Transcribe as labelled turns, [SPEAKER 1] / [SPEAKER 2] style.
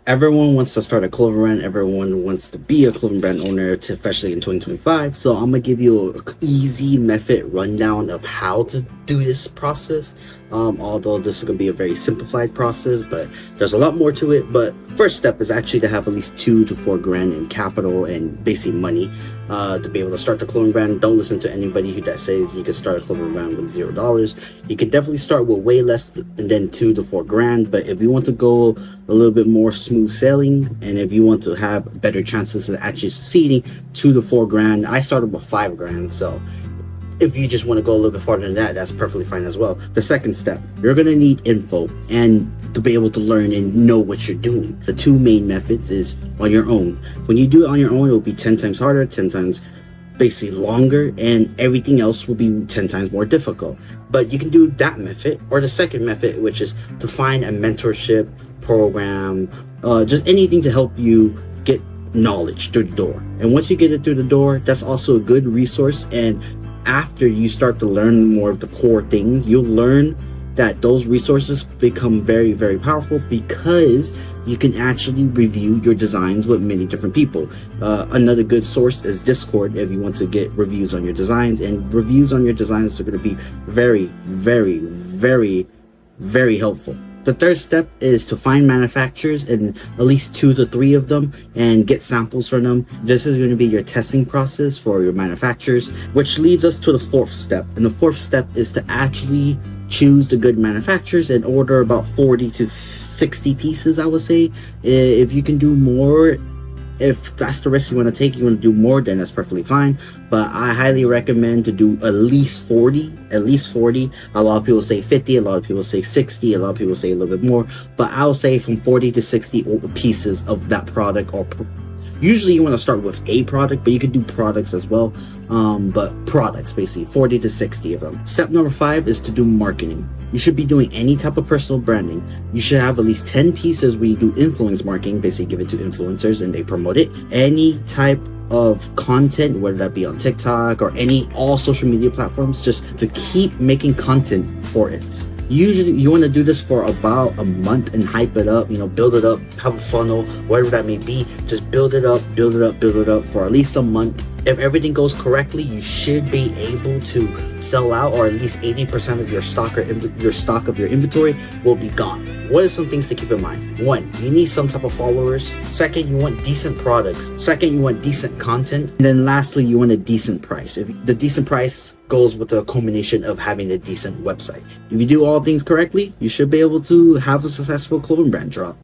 [SPEAKER 1] Everyone wants to start a clothing brand. Everyone wants to be a clothing brand owner, to, especially in 2025. So I'm gonna give you a easy method rundown of how to do this process. Although this is gonna be a very simplified process, but there's a lot more to it. But first step is actually to have at least 2 to 4 grand in capital and basic money to be able to start the clothing brand. Don't listen to anybody that says you can start a clothing brand with $0. You can definitely start with way less than 2 to 4 grand. But if you want to go a little bit more smooth sailing, and if you want to have better chances of actually succeeding, 2 to 4 grand. I started with 5 grand, so if you just want to go a little bit farther than that, that's perfectly fine as well. The second step, you're going to need info and to be able to learn and know what you're doing. The two main methods is on your own. When you do it on your own, it will be 10 times harder, 10 times basically longer, and everything else will be 10 times more difficult. But you can do that method, or the second method, which is to find a mentorship program, just anything to help you get knowledge through the door. And once you get it through the door, that's also a good resource. And after you start to learn more of the core things, you'll learn that those resources become very, very powerful, because you can actually review your designs with many different people. Another good source is Discord if you want to get reviews on your designs, and reviews on your designs are going to be very, very, very, very helpful. The third step is to find manufacturers, and at least 2 to 3 of them, and get samples from them. This is going to be your testing process for your manufacturers, which leads us to the fourth step. And the fourth step is to actually choose the good manufacturers and order about 40 to 60 pieces, I would say. If you can do more, if that's the risk you want to take, you want to do more, then that's perfectly fine. But I highly recommend to do at least 40. A lot of people say 50, a lot of people say 60, a lot of people say a little bit more, but I'll say from 40 to 60 pieces of that product. Or usually you want to start with a product, but you could do products as well. But products, basically 40 to 60 of them. Step number 5 is to do marketing. You should be doing any type of personal branding. You should have at least 10 pieces where you do influence marketing, basically give it to influencers and they promote it. Any type of content, whether that be on TikTok or all social media platforms, just to keep making content for it. Usually you want to do this for about a month and hype it up, build it up, have a funnel, whatever that may be. Just build it up for at least a month. If everything goes correctly, you should be able to sell out, or at least 80% of your stock, or your stock of your inventory will be gone. What are some things to keep in mind? 1, you need some type of followers. 2nd, you want decent products. 2nd, you want decent content. And then lastly, you want a decent price. If the decent price goes with the combination of having a decent website. If you do all things correctly, you should be able to have a successful clothing brand drop.